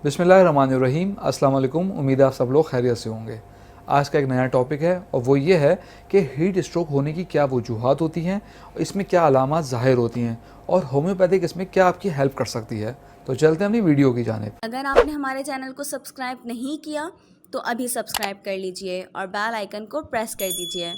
बिस्मिल्लाहिर्रहमानिर्रहीम। अस्सलाम वालेकुम। उम्मीद है आप सब लोग खैरियत से होंगे। आज का एक नया टॉपिक है और वो ये है कि हीट स्ट्रोक होने की क्या वजूहात होती हैं, इसमें क्या अलामात ज़ाहिर होती हैं और होम्योपैथिक इसमें क्या आपकी हेल्प कर सकती है। तो चलते हैं अपनी वीडियो की जानिब। अगर आपने हमारे चैनल को सब्सक्राइब नहीं किया तो अभी सब्सक्राइब कर लीजिए और बेल आइकन को प्रेस कर दीजिए।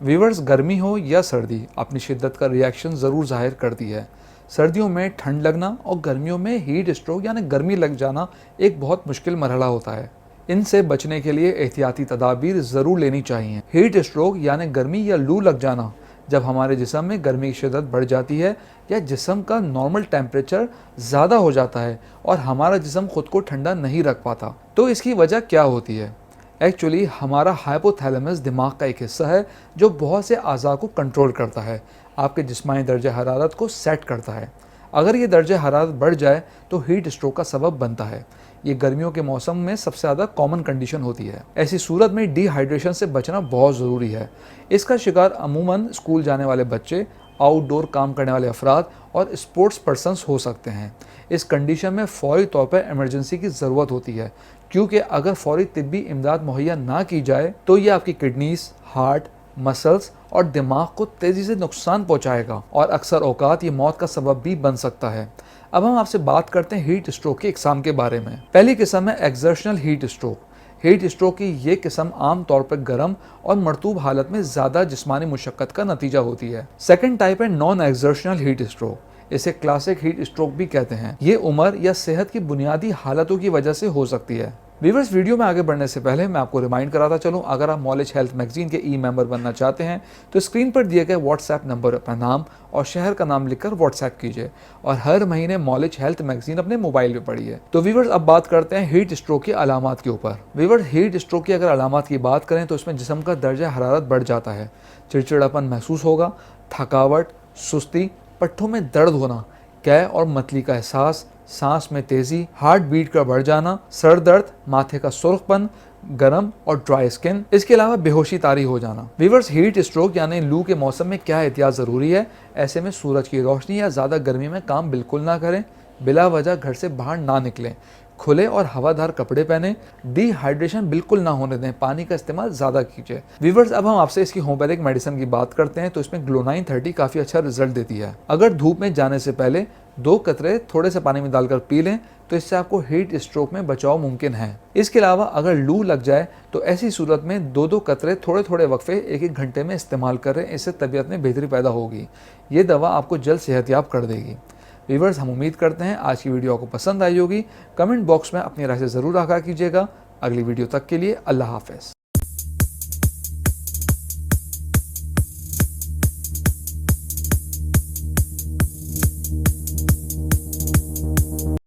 वीवर्स, गर्मी हो या सर्दी अपनी शिद्दत का रिएक्शन ज़रूर जाहिर करती है। सर्दियों में ठंड लगना और गर्मियों में हीट स्ट्रोक यानी गर्मी लग जाना एक बहुत मुश्किल मरहला होता है। इनसे बचने के लिए एहतियाती तदाबीर ज़रूर लेनी चाहिए। हीट स्ट्रोक यानी गर्मी या लू लग जाना जब हमारे जिस्म में गर्मी की शिद्दत बढ़ जाती है या जिस्म का नॉर्मल टेम्परेचर ज़्यादा हो जाता है और हमारा जिस्म खुद को ठंडा नहीं रख पाता। तो इसकी वजह क्या होती है? एक्चुअली हमारा हाइपोथैलेमस दिमाग का एक हिस्सा है जो बहुत से अज़ा को कंट्रोल करता है, आपके जिस्मानी दर्जे हरारत को सेट करता है। अगर ये दर्जे हरारत बढ़ जाए तो हीट स्ट्रोक का सबब बनता है। ये गर्मियों के मौसम में सबसे ज़्यादा कॉमन कंडीशन होती है। ऐसी सूरत में डिहाइड्रेशन से बचना बहुत ज़रूरी है। इसका शिकार अमूमन स्कूल जाने वाले बच्चे, आउटडोर काम करने वाले अफराद और स्पोर्ट्स पर्सनस हो सकते हैं। इस कंडीशन में फ़ौरी तौर पर इमरजेंसी की ज़रूरत होती है, क्योंकि अगर फ़ौरी तिब्बी इमदाद मुहैया ना की जाए तो ये आपकी किडनीज, हार्ट, मसल्स और दिमाग को तेज़ी से नुकसान पहुंचाएगा और अक्सर औकात ये मौत का सबब भी बन सकता है। अब हम आपसे बात करते हैं हीट स्ट्रोक की इकसाम के बारे में। पहली किस्म है exertional heat stroke. Heat stroke की ये किस्म आम तौर पर गर्म और मरतूब हालत में ज़्यादा जिस्मानी मुशक्क़त का नतीजा होती है। सेकेंड टाइप है नॉन एक्सर्शनल हीट स्ट्रोक। इसे क्लासिक हीट स्ट्रोक भी कहते हैं। ये उम्र या सेहत की बुनियादी हालतों की वजह से हो सकती है। व्यूअर्स, वीडियो में आगे बढ़ने से पहले मैं आपको रिमाइंड कराता चलूं, अगर आप नॉलेज हेल्थ मैगजीन के ई मेंबर बनना चाहते हैं तो स्क्रीन पर दिए गए व्हाट्सएप नंबर पर अपना नाम और शहर का नाम लिखकर व्हाट्सएप कीजिए और हर महीने नॉलेज हेल्थ मैगजीन अपने मोबाइल पे पढ़िए। तो व्यूअर्स, अब बात करते हैं हीट स्ट्रोक की अलामात के ऊपर। व्यूअर्स, हीट स्ट्रोक की अगर अलामात की बात करें तो इसमें जिस्म का दर्जा हरारत बढ़ जाता है, चिड़चिड़ापन महसूस होगा, थकावट, सुस्ती, पट्ठों में दर्द होना, कै और मतली का एहसास, सांस में तेजी, हार्ट बीट का बढ़ जाना, सर दर्द, माथे का सुर्खपन, गर्म और ड्राई स्किन, इसके अलावा बेहोशी तारी हो जाना। व्यूअर्स, हीट स्ट्रोक यानी लू के मौसम में क्या एहतियात ज़रूरी है? ऐसे में सूरज की रोशनी या ज़्यादा गर्मी में काम बिल्कुल ना करें, बिला वजह घर से बाहर ना निकलें, खुले और हवादार कपड़े पहने, डिहाइड्रेशन बिल्कुल ना होने दें, पानी का इस्तेमाल ज़्यादा कीजिए। व्यूअर्स, अब हम आपसे इसकी होम्योपैथिक मेडिसिन की बात करते हैं तो इसमें ग्लोनाइन 30 काफ़ी अच्छा रिजल्ट देती है। अगर धूप में जाने से पहले 2 कतरे थोड़े से पानी में डालकर पी लें तो इससे आपको हीट स्ट्रोक में बचाव मुमकिन है। इसके अलावा अगर लू लग जाए तो ऐसी सूरत में 2-2 कतरे थोड़े थोड़े वक्फे 1-1 घंटे में इस्तेमाल करें, इससे तबीयत में बेहतरी पैदा होगी। ये दवा आपको जल्द सेहतयाब कर देगी। व्यूअर्स, हम उम्मीद करते हैं आज की वीडियो आपको पसंद आई होगी। कमेंट बॉक्स में अपनी राय से ज़रूर आगाह कीजिएगा। अगली वीडियो तक के लिए अल्लाह हाफ़िज़।